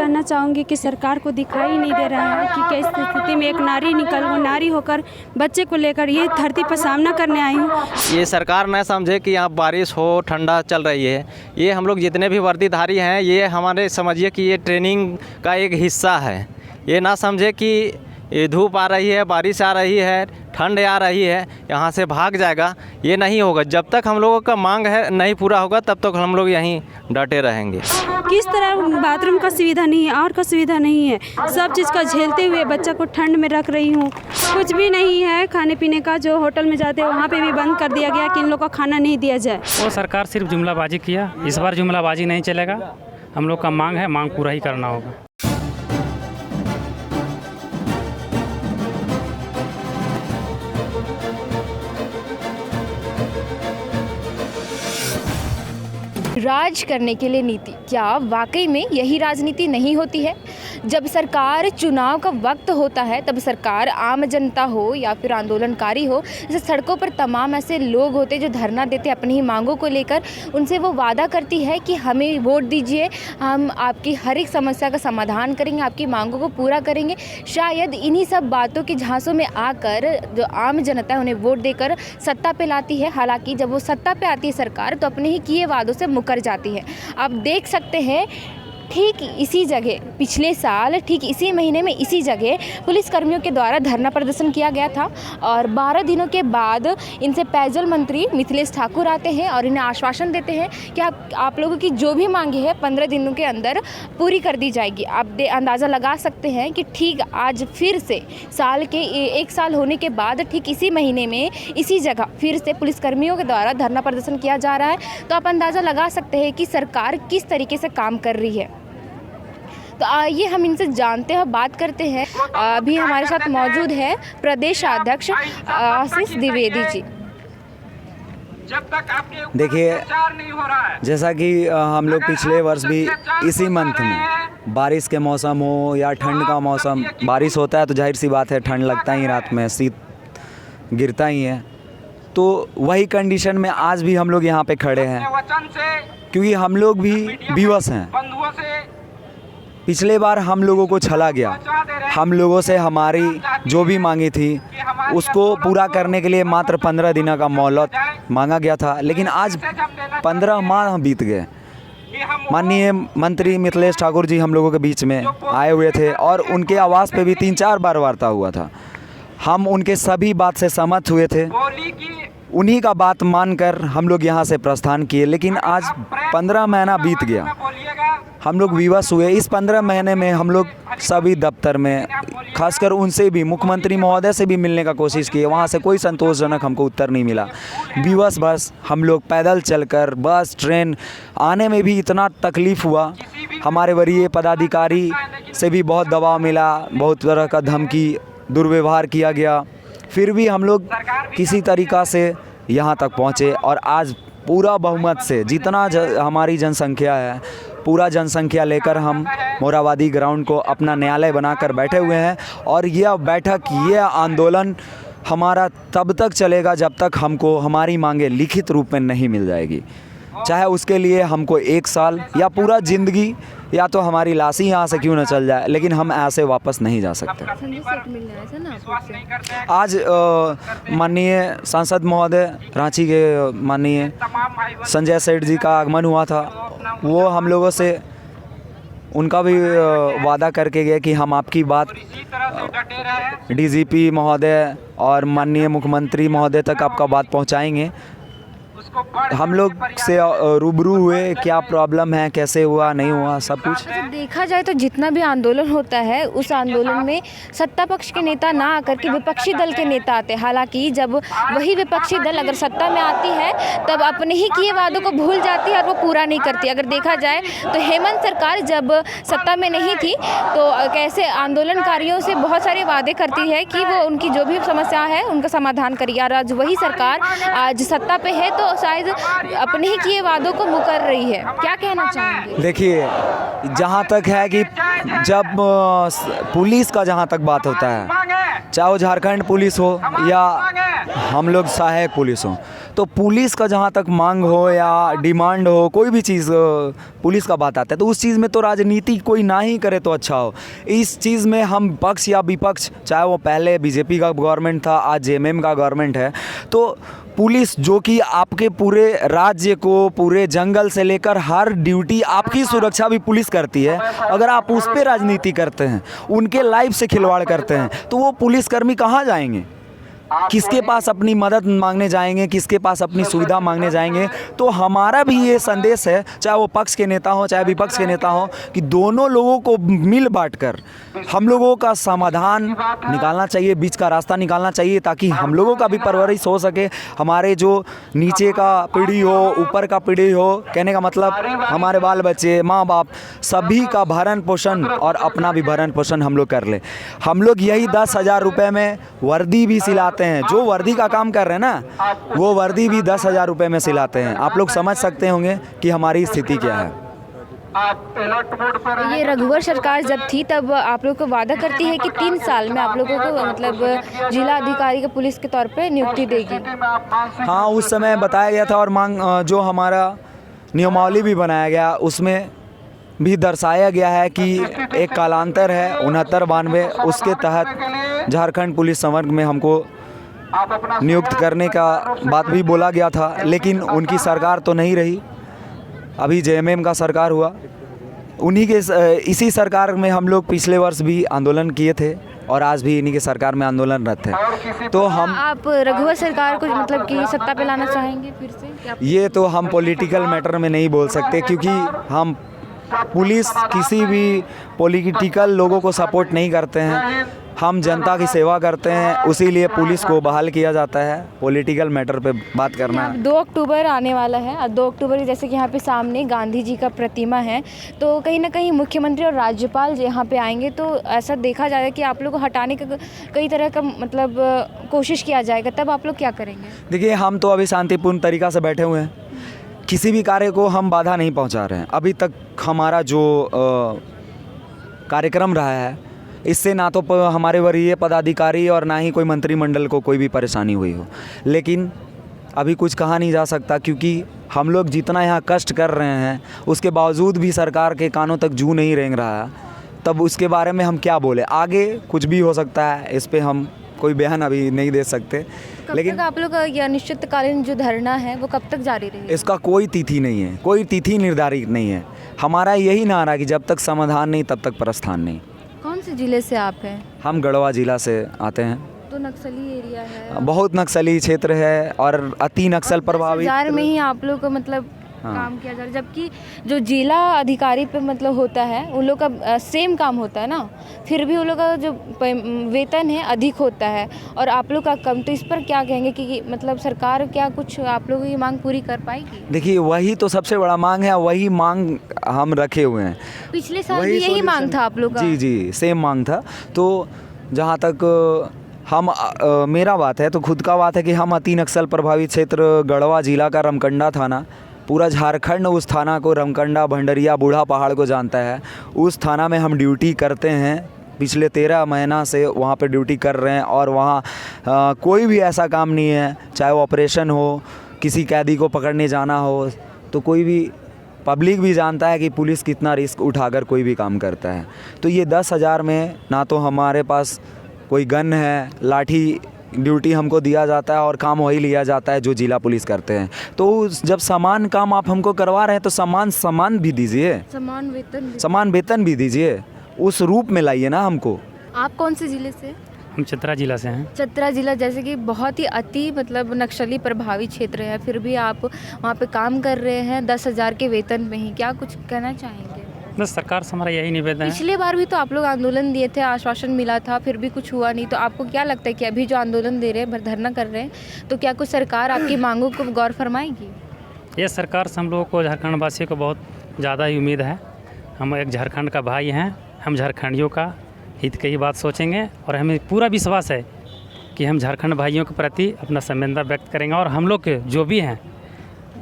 कहना चाहूँगी कि सरकार को दिखाई नहीं दे रहा है कि किस स्थिति में एक नारी होकर बच्चे को लेकर ये धरती पर सामना करने आई हूँ। ये सरकार न समझे कि यहाँ बारिश हो, ठंडा चल रही है। ये हम लोग जितने भी वर्दीधारी हैं, ये हमारे समझिए कि ये ट्रेनिंग का एक हिस्सा है। ये ना समझे कि ये धूप आ रही है, बारिश आ रही है, ठंड आ रही है, यहाँ से भाग जाएगा। ये नहीं होगा। जब तक हम लोगों का मांग है नहीं पूरा होगा तब तक हम लोग यहीं डटे रहेंगे। किस तरह बाथरूम का सुविधा नहीं है और का सुविधा नहीं है, सब चीज़ का झेलते हुए बच्चा को ठंड में रख रही हूँ। कुछ भी नहीं है खाने पीने का। जो होटल में जाते हैं वहाँ पे भी बंद कर दिया गया कि इन लोग को खाना नहीं दिया जाए। वो सरकार सिर्फ जुमलाबाजी किया। इस बार जुमलाबाजी नहीं चलेगा। हम लोग का मांग है, मांग पूरा ही करना होगा। राज करने के लिए नीति, क्या वाकई में यही राजनीति नहीं होती है? जब सरकार चुनाव का वक्त होता है तब सरकार आम जनता हो या फिर आंदोलनकारी हो, जैसे सड़कों पर तमाम ऐसे लोग होते जो धरना देते अपनी ही मांगों को लेकर, उनसे वो वादा करती है कि हमें वोट दीजिए, हम आपकी हर एक समस्या का समाधान करेंगे, आपकी मांगों को पूरा करेंगे। शायद इन्हीं सब बातों के झांसों में आकर जो आम जनता है उन्हें वोट देकर सत्ता पे लाती है। हालांकि जब वो सत्ता पे आती है सरकार तो अपने ही किए वादों से मुकर जाती है। आप देख सकते हैं ठीक इसी जगह पिछले साल ठीक इसी महीने में इसी जगह पुलिसकर्मियों के द्वारा धरना प्रदर्शन किया गया था और 12 दिनों के बाद इनसे पेयजल मंत्री मिथिलेश ठाकुर आते हैं और इन्हें आश्वासन देते हैं कि आप लोगों की जो भी मांगे है 15 दिनों के अंदर पूरी कर दी जाएगी। आप अंदाज़ा लगा सकते हैं कि ठीक आज फिर से साल के 1 साल होने के बाद ठीक इसी महीने में इसी जगह फिर से पुलिसकर्मियों के द्वारा धरना प्रदर्शन किया जा रहा है। तो आप अंदाज़ा लगा सकते हैं कि सरकार किस तरीके से काम कर रही है। तो आइए हम इनसे जानते हैं, बात करते हैं। अभी हमारे साथ मौजूद है प्रदेश अध्यक्ष आशीष द्विवेदी जी। देखिए, जैसा कि हम लोग पिछले वर्ष भी इसी मंथ में बारिश के मौसम हो या ठंड का मौसम, बारिश होता है तो जाहिर सी बात है ठंड लगता ही, रात में शीत गिरता ही है। तो वही कंडीशन में आज भी हम लोग यहाँ पे खड़े हैं क्योंकि हम लोग भी विवश हैं। पिछले बार हम लोगों को छला गया। हम लोगों से हमारी जो भी मांगी थी उसको पूरा करने के लिए मात्र 15 दिनों का मोहलत मांगा गया था, लेकिन आज 15 माह बीत गए। माननीय मंत्री मिथिलेश ठाकुर जी हम लोगों के बीच में आए हुए थे और उनके आवास पे भी 3-4 बार वार्ता हुआ था। हम उनके सभी बात से सहमत हुए थे। उन्हीं का बात मानकर हम लोग यहाँ से प्रस्थान किए, लेकिन आज 15 महीना बीत गया। हम लोग विवश हुए। इस 15 महीने में हम लोग सभी दफ्तर में, खासकर उनसे भी, मुख्यमंत्री महोदय से भी मिलने का कोशिश किए। वहाँ से कोई संतोषजनक हमको उत्तर नहीं मिला। विवश बस हम लोग पैदल चलकर, बस ट्रेन आने में भी इतना तकलीफ़ हुआ। हमारे वरीय पदाधिकारी से भी बहुत दबाव मिला, बहुत तरह का धमकी, दुर्व्यवहार किया गया। फिर भी हम लोग किसी तरीक़ा से यहाँ तक पहुँचे और आज पूरा बहुमत से जितना हमारी जनसंख्या है, पूरा जनसंख्या लेकर हम मोराबादी ग्राउंड को अपना न्यायालय बनाकर बैठे हुए हैं। और यह बैठक, यह आंदोलन हमारा तब तक चलेगा जब तक हमको हमारी मांगें लिखित रूप में नहीं मिल जाएगी। चाहे उसके लिए हमको 1 साल या पूरा ज़िंदगी या तो हमारी लाश ही यहाँ से क्यों न चल जाए, लेकिन हम ऐसे वापस नहीं जा सकते। आज माननीय सांसद महोदय, रांची के माननीय संजय सेठ जी का आगमन हुआ था। वो हम लोगों से उनका भी वादा करके गए कि हम आपकी बात डीजीपी महोदय और माननीय मुख्यमंत्री महोदय तक आपका बात पहुंचाएंगे। हम लोग से रूबरू हुए, क्या प्रॉब्लम है, कैसे हुआ, नहीं हुआ, सब कुछ। देखा जाए तो जितना भी आंदोलन होता है उस आंदोलन में सत्ता पक्ष के नेता ना आकर के विपक्षी दल के नेता आते हैं। हालांकि जब वही विपक्षी दल अगर सत्ता में आती है तब अपने ही किए वादों को भूल जाती है और वो पूरा नहीं करती। अगर देखा जाए तो हेमंत सरकार जब सत्ता में नहीं थी तो कैसे आंदोलनकारियों से बहुत सारे वादे करती है कि वो उनकी जो भी समस्या है उनका समाधान करिए। और आज वही सरकार आज सत्ता पे है तो शायद अपने ही किए वादों को मुकर रही है। क्या कहना चाहेंगे? देखिए, जहाँ तक है कि जब पुलिस का जहाँ तक बात होता है, चाहे वो झारखंड पुलिस हो या हम लोग सहायक पुलिस हों। तो पुलिस का जहाँ तक मांग हो या डिमांड हो, कोई भी चीज़ पुलिस का बात आता है तो उस चीज़ में तो राजनीति कोई ना ही करे तो अच्छा हो। इस चीज़ में हम पक्ष या विपक्ष, चाहे वो पहले बीजेपी का गवर्नमेंट था, आज जेएमएम का गवर्नमेंट है, तो पुलिस जो कि आपके पूरे राज्य को, पूरे जंगल से लेकर हर ड्यूटी, आपकी सुरक्षा भी पुलिस करती है। अगर आप उस पर राजनीति करते हैं, उनके लाइफ से खिलवाड़ करते हैं, तो वो पुलिसकर्मी कहाँ जाएंगे? किसके पास अपनी मदद मांगने जाएंगे, किसके पास अपनी सुविधा मांगने जाएंगे? तो हमारा भी ये संदेश है, चाहे वो पक्ष के नेता हो चाहे विपक्ष के नेता हो, कि दोनों लोगों को मिल बांट कर हम लोगों का समाधान निकालना चाहिए, बीच का रास्ता निकालना चाहिए, ताकि हम लोगों का भी परवरिश हो सके। हमारे जो नीचे का पीढ़ी हो, ऊपर का पीढ़ी हो, कहने का मतलब हमारे बाल बच्चे, माँ बाप, सभी का भरण पोषण और अपना भी भरण पोषण हम लोग कर ले। हम लोग यही 10,000 रुपये में वर्दी भी सिलाते हैं। जो वर्दी का काम कर रहे हैं ना, वो वर्दी भी 10,000 रुपये में सिलाते हैं। आप लोग समझ सकते होंगे कि हमारी स्थिति क्या है। ये रघुवर सरकार जब थी तब आप लोग को वादा करती है कि 3 साल में आप लोगों को मतलब जिला अधिकारी का पुलिस के तौर पे नियुक्ति देगी। हाँ, उस समय बताया गया था और मांग जो हमारा नियमावली भी बनाया गया, उसमें भी दर्शाया गया है कि एक कालांतर है 69-92, उसके तहत झारखंड पुलिस संवर्ग में हमको नियुक्त करने का बात भी बोला गया था। लेकिन उनकी सरकार तो नहीं रही, अभी जेएमएम का सरकार हुआ। उन्हीं के इसी सरकार में हम लोग पिछले वर्ष भी आंदोलन किए थे और आज भी इन्हीं के सरकार में आंदोलनरत है। तो हम आप रघुवर सरकार को मतलब कि सत्ता पे लाना चाहेंगे फिर से क्या? ये तो हम पॉलिटिकल मैटर में नहीं बोल सकते, क्योंकि हम पुलिस किसी भी पॉलिटिकल लोगों को सपोर्ट नहीं करते हैं। हम जनता की सेवा करते हैं, उसी लिए पुलिस को बहाल किया जाता है। पॉलिटिकल मैटर पे बात करना है। 2 अक्टूबर आने वाला है और 2 अक्टूबर जैसे कि यहाँ पे सामने गांधी जी का प्रतिमा है, तो कहीं ना कहीं मुख्यमंत्री और राज्यपाल यहाँ पे आएंगे, तो ऐसा देखा जाएगा कि आप लोग को हटाने का कई तरह का मतलब कोशिश किया जाएगा, तब आप लोग क्या करेंगे? देखिए, हम तो अभी शांतिपूर्ण तरीक़ा से बैठे हुए हैं, किसी भी कार्य को हम बाधा नहीं पहुँचा रहे हैं। अभी तक हमारा जो कार्यक्रम रहा है, इससे ना तो हमारे वरीय पदाधिकारी और ना ही कोई मंत्रिमंडल को कोई भी परेशानी हुई हो। लेकिन अभी कुछ कहा नहीं जा सकता, क्योंकि हम लोग जितना यहाँ कष्ट कर रहे हैं उसके बावजूद भी सरकार के कानों तक जू नहीं रेंग रहा है, तब उसके बारे में हम क्या बोले। आगे कुछ भी हो सकता है, इस पे हम कोई बयान अभी नहीं दे सकते। लेकिन आप लोग का यह अनिश्चितकालीन जो धरना है वो कब तक जारी रहेगा? इसका कोई तिथि नहीं है, कोई तिथि निर्धारित नहीं है। हमारा यही नारा है कि जब तक समाधान नहीं तब तक प्रस्थान नहीं। कौन से ज़िले से आप हैं? हम गढ़वा जिला से आते हैं। तो नक्सली एरिया है, बहुत नक्सली क्षेत्र है और अति नक्सल प्रभावित। 10,000 में ही आप लोग को मतलब काम किया जा रहा है, जबकि जो जिला अधिकारी पे मतलब होता है उन लोग का सेम काम होता है ना, फिर भी उन लोग का जो वेतन है अधिक होता है और आप लोग का कम। तो इस पर क्या कहेंगे कि मतलब सरकार क्या कुछ आप लोगों की मांग पूरी कर पाएगी? देखिए, वही तो सबसे बड़ा मांग है, वही मांग हम रखे हुए हैं। पिछले साल भी यही मांग था आप लोग का? जी, सेम मांग था। तो जहाँ तक हम मेरा बात है तो खुद का बात है कि हम अति नक्सल प्रभावित क्षेत्र गढ़वा जिला का रमकंडा थाना, पूरा झारखंड उस थाना को, रमकंडा, भंडरिया, बूढ़ा पहाड़ को जानता है। उस थाना में हम ड्यूटी करते हैं, पिछले 13 महीना से वहाँ पे ड्यूटी कर रहे हैं और वहाँ कोई भी ऐसा काम नहीं है, चाहे वो ऑपरेशन हो, किसी कैदी को पकड़ने जाना हो, तो कोई भी पब्लिक भी जानता है कि पुलिस कितना रिस्क उठाकर कोई भी काम करता है। तो ये 10,000 में ना तो हमारे पास कोई गन है, लाठी ड्यूटी हमको दिया जाता है और काम वही लिया जाता है जो जिला पुलिस करते हैं। तो जब समान काम आप हमको करवा रहे हैं तो समान भी दीजिए, समान वेतन भी दीजिए, उस रूप में लाइए ना हमको। आप कौन से ज़िले से? हम चतरा जिला से हैं। चतरा जिला जैसे कि बहुत ही अति मतलब नक्सली प्रभावित क्षेत्र है, फिर भी आप वहाँ पे काम कर रहे हैं 10,000 के वेतन में ही, क्या कुछ कहना चाहेंगे? बस सरकार से हमारा यही निवेदन है। पिछले बार भी तो आप लोग आंदोलन दिए थे, आश्वासन मिला था, फिर भी कुछ हुआ नहीं, तो आपको क्या लगता है कि अभी जो आंदोलन दे रहे हैं, धरना कर रहे हैं, तो क्या कुछ सरकार आपकी मांगों को गौर फरमाएगी? ये सरकार से हम लोगों को, झारखंड वासियों को बहुत ज़्यादा ही उम्मीद है। हम एक झारखंड का भाई हैं, हम झारखंडियों का हित की ही बात सोचेंगे और हमें पूरा विश्वास है कि हम झारखंड भाइयों के प्रति अपना संवेदना व्यक्त करेंगे और हम लोग के जो भी हैं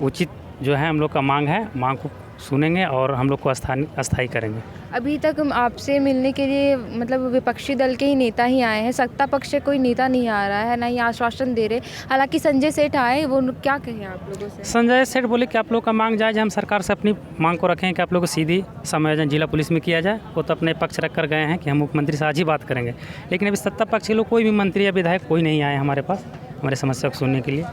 उचित जो है हम लोग का मांग है, मांग को सुनेंगे और हम लोग को अस्थायी करेंगे। अभी तक हम आपसे मिलने के लिए मतलब विपक्षी दल के ही नेता ही आए हैं, सत्ता पक्ष से कोई नेता नहीं आ रहा है, ना ही आश्वासन दे रहे। हालांकि संजय सेठ आए, वो क्या कहें आप लोगों से? संजय सेठ बोले कि आप लोग का मांग जायज़, हम सरकार से अपनी मांग को रखें कि आप लोग को सीधी समायोजन जिला पुलिस में किया जाए। वो तो अपने पक्ष रख कर गए हैं कि हम मुख्यमंत्री से आज ही बात करेंगे, लेकिन अभी सत्ता पक्ष के लोग कोई भी मंत्री या विधायक कोई नहीं आए हमारे पास हमारे समस्या को सुनने के लिए।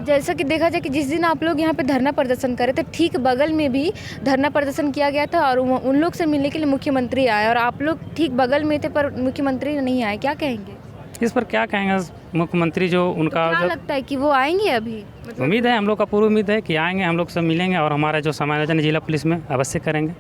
जैसा कि देखा जाए कि जिस दिन आप लोग यहाँ पे धरना प्रदर्शन करे थे, ठीक बगल में भी धरना प्रदर्शन किया गया था और उन लोग से मिलने के लिए मुख्यमंत्री आए, और आप लोग ठीक बगल में थे पर मुख्यमंत्री नहीं आए। क्या कहेंगे इस पर? क्या कहेंगे, मुख्यमंत्री जो उनका क्या लगता है कि वो आएंगे? अभी उम्मीद है, हम लोग का पूरी उम्मीद है कि आएंगे, हम लोग सब मिलेंगे और हमारा जो समायोजन जिला पुलिस में अवश्य करेंगे।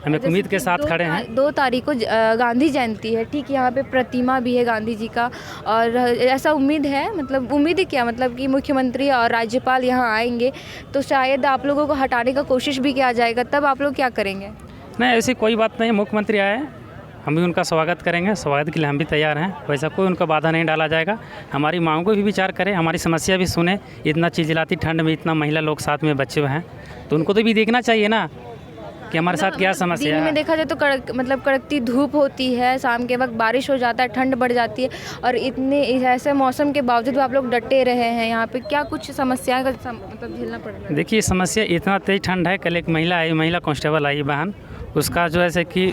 हम एक उम्मीद के साथ खड़े हैं। 2 तारीख को गांधी जयंती है, ठीक यहाँ पे प्रतिमा भी है गांधी जी का, और ऐसा उम्मीद है, मतलब उम्मीद है क्या, मतलब कि मुख्यमंत्री और राज्यपाल यहाँ आएंगे तो शायद आप लोगों को हटाने का कोशिश भी किया जाएगा, तब आप लोग क्या करेंगे? नहीं, ऐसी कोई बात नहीं। मुख्यमंत्री आए, हम भी उनका स्वागत करेंगे, स्वागत के लिए हम भी तैयार हैं। वैसा कोई उनका बाधा नहीं डाला जाएगा। हमारी मांगों को भी विचार करें, हमारी समस्या भी सुने। इतना चिलचिलाती ठंड में इतना महिला लोग साथ में बच्चे हैं, तो उनको तो भी देखना चाहिए ना कि हमारे साथ क्या समस्या दिन है। में देखा जाए तो कड़कती धूप होती है, शाम के वक्त बारिश हो जाता है, ठंड बढ़ जाती है, और इतने ऐसे मौसम के बावजूद आप लोग डटे रहे हैं यहाँ पे। क्या कुछ समस्याएं का मतलब झेलना पड़ रहा है? देखिए, समस्या इतना तेज ठंड है। कल एक महिला आई, महिला कांस्टेबल आई बहन, उसका जो है कि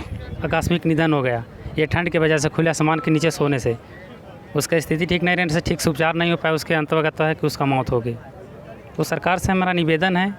आकस्मिक निधन हो गया ये ठंड की वजह से, खुले आसमान के नीचे सोने से। उसका स्थिति ठीक नहीं रहने से ठीक से उपचार नहीं हो पाया, उसके अंतर्गत है कि उसका मौत हो गई। तो सरकार से हमारा निवेदन है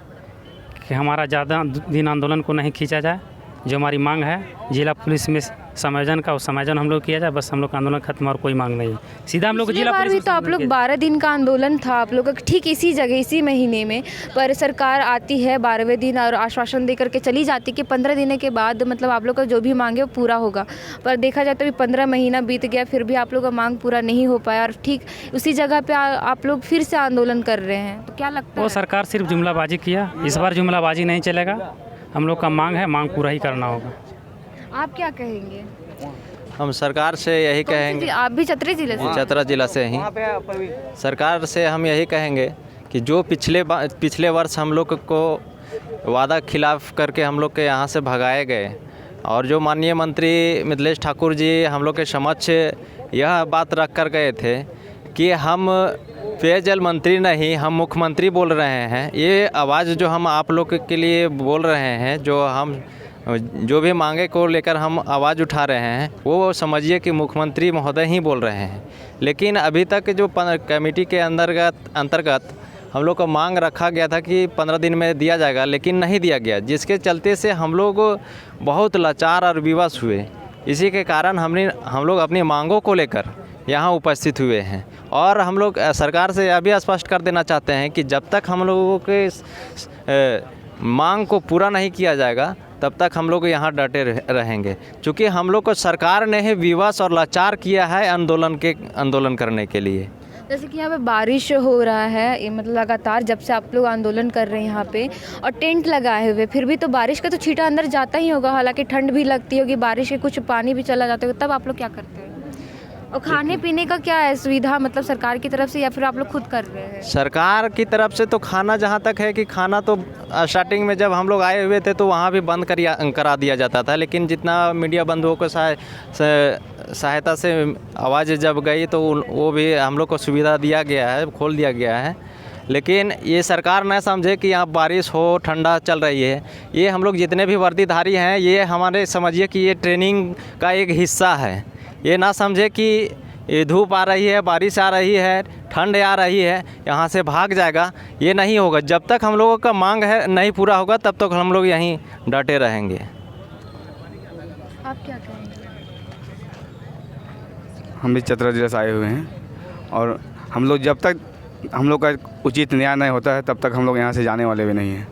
कि हमारा ज़्यादा दिन आंदोलन को नहीं खींचा जाए। जो हमारी मांग है जिला पुलिस में समायोजन का, उस समायोजन हम लोग किया जाए, बस हम लोग का आंदोलन खत्म और कोई मांग नहीं। सीधा हम लोग जिला पुलिस भी तो आप लोग 12 दिन का आंदोलन था आप लोग का, ठीक इसी जगह इसी महीने में, पर सरकार आती है 12वें दिन और आश्वासन दे करके चली जाती कि 15 दिन के बाद मतलब आप लोग का जो भी मांगे वो पूरा होगा। पर देखा जाए तो अभी 15 महीना बीत गया, फिर भी आप लोग का मांग पूरा नहीं हो पाया, और ठीक उसी जगह पर आप लोग फिर से आंदोलन कर रहे हैं। तो क्या लगता है? वो सरकार सिर्फ जुमलाबाजी किया, इस बार जुमलाबाजी नहीं चलेगा। हम लोग का मांग है, मांग पूरा ही करना होगा। आप क्या कहेंगे? हम सरकार से यही कहेंगे, आप भी चतरा जिले से? चतरा जिला से ही। सरकार से हम यही कहेंगे कि जो पिछले वर्ष हम लोग को वादा खिलाफ करके हम लोग के यहाँ से भगाए गए, और जो माननीय मंत्री मिथिलेश ठाकुर जी हम लोग के समक्ष यह बात रख कर गए थे कि हम पेयजल मंत्री नहीं, हम मुख्यमंत्री बोल रहे हैं। ये आवाज़ जो हम आप लोग के लिए बोल रहे हैं, जो भी मांगे को लेकर हम आवाज़ उठा रहे हैं, वो समझिए कि मुख्यमंत्री महोदय ही बोल रहे हैं। लेकिन अभी तक जो कमेटी के अंतर्गत हम लोग को मांग रखा गया था कि 15 दिन में दिया जाएगा, लेकिन नहीं दिया गया, जिसके चलते से हम लोग बहुत लाचार और विवश हुए। इसी के कारण हम लोग अपनी मांगों को लेकर यहाँ उपस्थित हुए हैं, और हम लोग सरकार से यह भी स्पष्ट कर देना चाहते हैं कि जब तक हम लोगों के मांग को पूरा नहीं किया जाएगा, तब तक हम लोग यहाँ डटे रहेंगे। क्योंकि हम लोग को सरकार ने ही विवश और लाचार किया है आंदोलन करने के लिए। जैसे कि यहाँ पे बारिश हो रहा है, मतलब लगातार जब से आप लोग आंदोलन कर रहे हैं यहाँ पे, और टेंट लगाए हुए, फिर भी तो बारिश का तो छींटा अंदर जाता ही होगा। हालांकि ठंड भी लगती होगी, बारिश के कुछ पानी भी चला जाता होगा, तब आप लोग क्या करते हैं? और खाने पीने का क्या है सुविधा, मतलब सरकार की तरफ से, या फिर आप लोग खुद कर रहे हैं? सरकार की तरफ से तो खाना, जहाँ तक है कि खाना तो स्टार्टिंग में जब हम लोग आए हुए थे तो वहाँ भी बंद करा दिया जाता था, लेकिन जितना मीडिया बंधुओं को सहायता से आवाज़ जब गई तो वो भी हम लोग को सुविधा दिया गया है, खोल दिया गया है। लेकिन ये सरकार न समझे कि यहाँ बारिश हो, ठंडा चल रही है। ये हम लोग जितने भी वर्दीधारी हैं, ये हमारे समझिए कि ये ट्रेनिंग का एक हिस्सा है। ये ना समझे कि ये धूप आ रही है, बारिश आ रही है, ठंड आ रही है, यहाँ से भाग जाएगा, ये नहीं होगा। जब तक हम लोगों का मांग है नहीं पूरा होगा, तब तक हम लोग यहीं डटे रहेंगे। आप क्या कहेंगे? हम भी चतरा जिले से आए हुए हैं, और हम लोग जब तक हम लोग का उचित न्याय नहीं होता है, तब तक हम लोग यहाँ से जाने वाले भी नहीं हैं।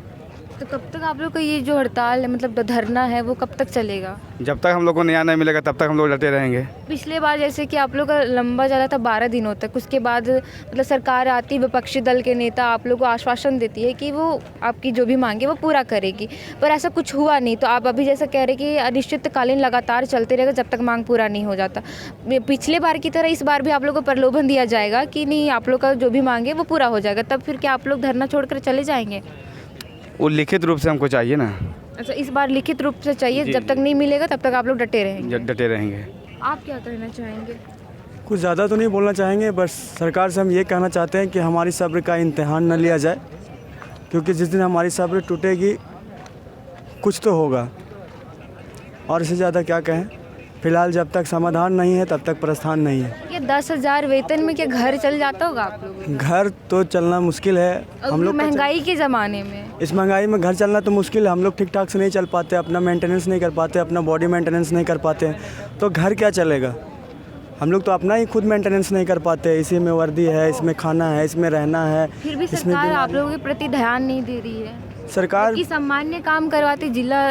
तो कब तक आप लोग का ये जो हड़ताल है, मतलब धरना है, वो कब तक चलेगा? जब तक हम लोग को न्याय नहीं मिलेगा, तब तक हम लोग डटे रहेंगे। पिछले बार जैसे कि आप लोग का लंबा ज़्यादा था 12 दिनों तक, उसके बाद मतलब सरकार आती, विपक्षी दल के नेता आप लोग को आश्वासन देती है कि वो आपकी जो भी मांगे वो पूरा करेगी, पर ऐसा कुछ हुआ नहीं। तो आप अभी जैसा कह रहे कि अनिश्चितकालीन लगातार चलते रहेगा जब तक मांग पूरा नहीं हो जाता। पिछले बार की तरह इस बार भी आप लोग को प्रलोभन दिया जाएगा कि नहीं, आप लोग का जो भी मांगे वो पूरा हो जाएगा, तब फिर क्या आप लोग धरना छोड़कर चले जाएंगे? वो लिखित रूप से हमको चाहिए ना। अच्छा, इस बार लिखित रूप से चाहिए, जी, जब तक नहीं मिलेगा तब तक आप लोग डटे रहेंगे। डटे रहेंगे। आप क्या कहना चाहेंगे? कुछ ज़्यादा तो नहीं बोलना चाहेंगे, बस सरकार से हम ये कहना चाहते हैं कि हमारी सब्र का इम्तिहान न लिया जाए, क्योंकि जिस दिन हमारी सब्र टूटेगी कुछ तो होगा, और इससे ज़्यादा क्या कहें। फ़िलहाल जब तक समाधान नहीं है तब तक प्रस्थान नहीं है। ये 10,000 वेतन में क्या घर चल जाता होगा आप लोगों का? घर तो चलना मुश्किल है हम लोग। महंगाई के ज़माने में, इस महंगाई में घर चलना तो मुश्किल है। हम लोग ठीक ठाक से नहीं चल पाते, अपना मेंटेनेंस नहीं कर पाते, अपना बॉडी मेंटेनेंस नहीं कर पाते, तो घर क्या चलेगा। हम लोग तो अपना ही खुद मेंटेनेंस नहीं कर पाते। इसी में वर्दी है, इसमें खाना है, इसमें रहना है। फिर भी इसमें सरकार आप लोगों के प्रति ध्यान नहीं दे रही है। सरकार कि सामान्य काम करवाते, जिला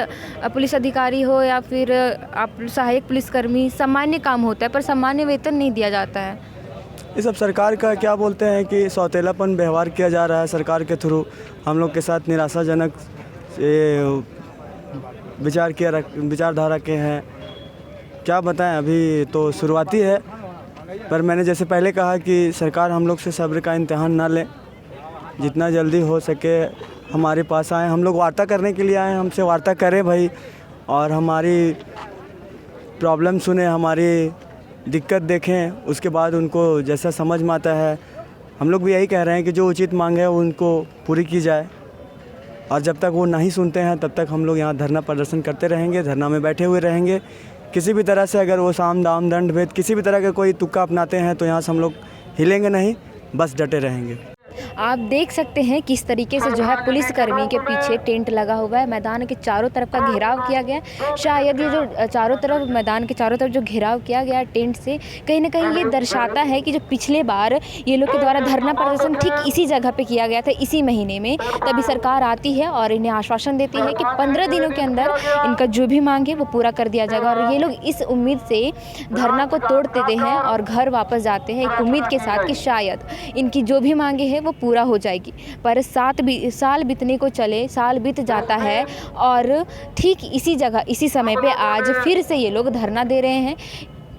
पुलिस अधिकारी हो या फिर आप सहायक पुलिसकर्मी, सामान्य काम होता है पर सामान्य वेतन नहीं दिया जाता है। ये सब सरकार का क्या बोलते हैं कि सौतेलापन व्यवहार किया जा रहा है सरकार के थ्रू। हम लोग के साथ निराशाजनक विचारधारा के हैं। क्या बताएं, अभी तो शुरुआती है, पर मैंने जैसे पहले कहा कि सरकार हम लोग से सब्र का इम्तिहान ना ले, जितना जल्दी हो सके हमारे पास आए। हम लोग वार्ता करने के लिए आए, हमसे वार्ता करें भाई, और हमारी प्रॉब्लम सुने, हमारी दिक्कत देखें, उसके बाद उनको जैसा समझ में आता है। हम लोग भी यही कह रहे हैं कि जो उचित मांग है उनको पूरी की जाए, और जब तक वो नहीं सुनते हैं तब तक हम लोग यहाँ धरना प्रदर्शन करते रहेंगे, धरना में बैठे हुए रहेंगे। किसी भी तरह से अगर वो साम दाम दंड भेद किसी भी तरह का कोई तुक्का अपनाते हैं तो यहाँ से हम लोग हिलेंगे नहीं, बस डटे रहेंगे। आप देख सकते हैं किस तरीके से जो है पुलिसकर्मी के पीछे टेंट लगा हुआ है। मैदान के चारों तरफ का घेराव किया गया है। शायद ये जो चारों तरफ, मैदान के चारों तरफ जो घेराव किया गया है टेंट से, कहीं ना कहीं ये दर्शाता है कि जो पिछले बार ये लोग के द्वारा धरना प्रदर्शन ठीक इसी जगह पे किया गया था, इसी महीने में, तभी सरकार आती है और इन्हें आश्वासन देती है कि 15 दिनों के अंदर इनका जो भी मांग है वो पूरा कर दिया जाएगा। और ये लोग इस उम्मीद से धरना को तोड़ देते हैं और घर वापस जाते हैं एक उम्मीद के साथ कि शायद इनकी जो भी मांगे हैं वो पूरा हो जाएगी। पर साल बीतने को चले, साल बीत जाता है और ठीक इसी जगह, इसी समय पे आज फिर से ये लोग धरना दे रहे हैं।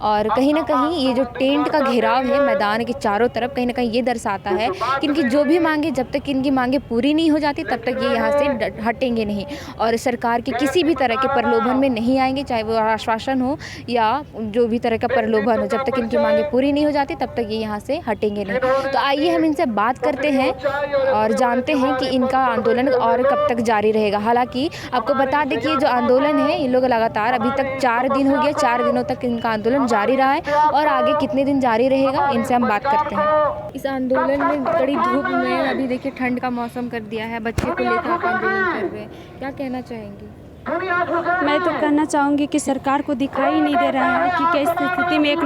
और कहीं ना कहीं ये जो टेंट का घेराव है मैदान के चारों तरफ, कहीं ना कहीं ये दर्शाता है कि इनकी जो भी मांगे, जब तक इनकी मांगे पूरी नहीं हो जाती तब तक ये यहाँ से हटेंगे नहीं, और सरकार के किसी भी तरह के प्रलोभन में नहीं आएंगे, चाहे वो आश्वासन हो या जो भी तरह का प्रलोभन हो। जब तक इनकी मांगे पूरी नहीं हो जाती तब तक ये यहाँ से हटेंगे नहीं। तो आइए हम इनसे बात करते हैं और जानते हैं कि इनका आंदोलन और कब तक जारी रहेगा। हालाँकि आपको बता दें कि ये जो आंदोलन है, ये लोग लगातार अभी तक 4 दिन हो गया, 4 दिनों तक इनका आंदोलन जारी रहा है, और आगे कितने दिन जारी रहेगा इनसे हम बात करते हैं। इस आंदोलन में कड़ी धूप में, अभी देखिए ठंड का मौसम कर दिया है, बच्चे को लेकर आप आंदोलन कर रहे हैं, क्या कहना चाहेंगे? मैं तो कहना चाहूँगी कि सरकार को दिखाई नहीं दे रहा है कि किस स्थिति में एक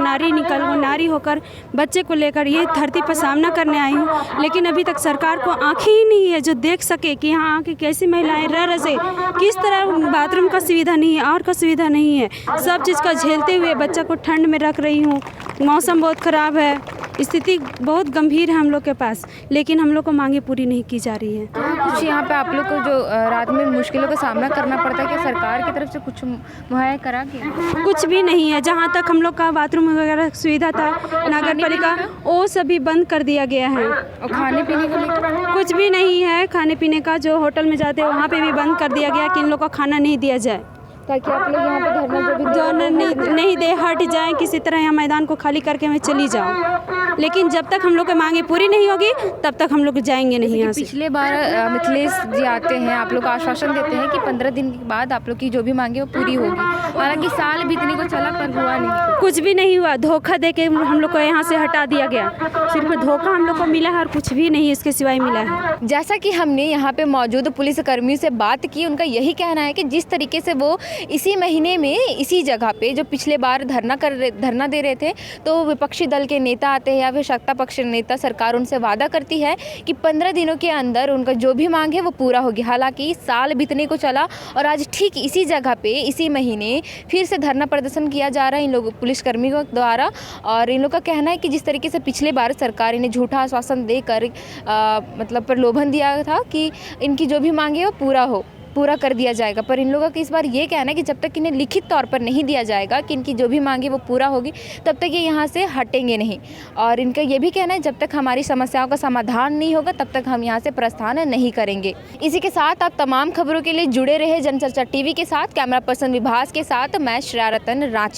नारी होकर बच्चे को लेकर ये धरती पर सामना करने आई हूँ, लेकिन अभी तक सरकार को आंखें ही नहीं है जो देख सके कि यहाँ आके कैसी महिलाएं रह रहे, किस तरह बाथरूम का सुविधा नहीं है और का सुविधा नहीं है। सब चीज़ का झेलते हुए बच्चा को ठंड में रख रही हूँ। मौसम बहुत ख़राब है, स्थिति बहुत गंभीर है हम लोग के पास, लेकिन हम लोग को मांगे पूरी नहीं की जा रही है। कुछ यहाँ पे आप लोग को जो रात में मुश्किलों का सामना करना पड़ता है, कि सरकार की तरफ से कुछ मुहैया करा के? कुछ भी नहीं है। जहाँ तक हम लोग का बाथरूम वगैरह सुविधा था, नगर पालिका वो सभी बंद कर दिया गया है। और खाने पीने को लेकर कुछ भी नहीं है। खाने पीने का जो होटल में जाते हैं वहाँ पे भी बंद कर दिया गया कि इन लोग को खाना नहीं दिया जाए, ताकि आप लोग यहाँ पे धरना जो भी नहीं दे हट जाए, किसी तरह यहाँ मैदान को खाली करके मैं चली जाऊँ। लेकिन जब तक हम लोग की मांगे पूरी नहीं होगी तब तक हम लोग जाएंगे नहीं यहाँ से। पिछले बार मिथिलेश जी आते हैं, आप लोग को आश्वासन देते हैं कि 15 दिन के बाद आप लोग की जो भी मांगे वो पूरी होगी। हालांकि साल बीतने को चला पर हुआ नहीं, कुछ भी नहीं हुआ। धोखा दे के हम लोग को यहाँ से हटा दिया गया। सिर्फ धोखा हम लोग को मिला है और कुछ भी नहीं इसके सिवाय मिला है। जैसा कि हमने यहाँ पे मौजूद पुलिसकर्मियों से बात की, उनका यही कहना है कि जिस तरीके से वो इसी महीने में इसी जगह पे जो पिछले बार धरना दे रहे थे, तो विपक्षी दल के नेता आते हैं या फिर सत्ता पक्ष नेता, सरकार उनसे वादा करती है कि 15 दिनों के अंदर उनका जो भी मांग है वो पूरा होगी। हालांकि साल बीतने को चला और आज ठीक इसी जगह पे इसी महीने फिर से धरना प्रदर्शन किया जा रहा है इन लोगों पुलिसकर्मियों द्वारा। और इन लोग का कहना है कि जिस तरीके से पिछले बार सरकार इन्हें झूठा आश्वासन देकर मतलब प्रलोभन दिया था कि इनकी जो भी मांगे वो पूरा हो, पूरा कर दिया जाएगा। पर इन लोगों का इस बार ये कहना है कि जब तक इन्हें लिखित तौर पर नहीं दिया जाएगा कि इनकी जो भी मांगे वो पूरा होगी, तब तक ये यहाँ से हटेंगे नहीं। और इनका ये भी कहना है जब तक हमारी समस्याओं का समाधान नहीं होगा तब तक हम यहाँ से प्रस्थान नहीं करेंगे। इसी के साथ आप तमाम खबरों के लिए जुड़े रहे जनचर्चा टीवी के साथ। कैमरा पर्सन विभास के साथ मैं श्रेया रतन, रांची।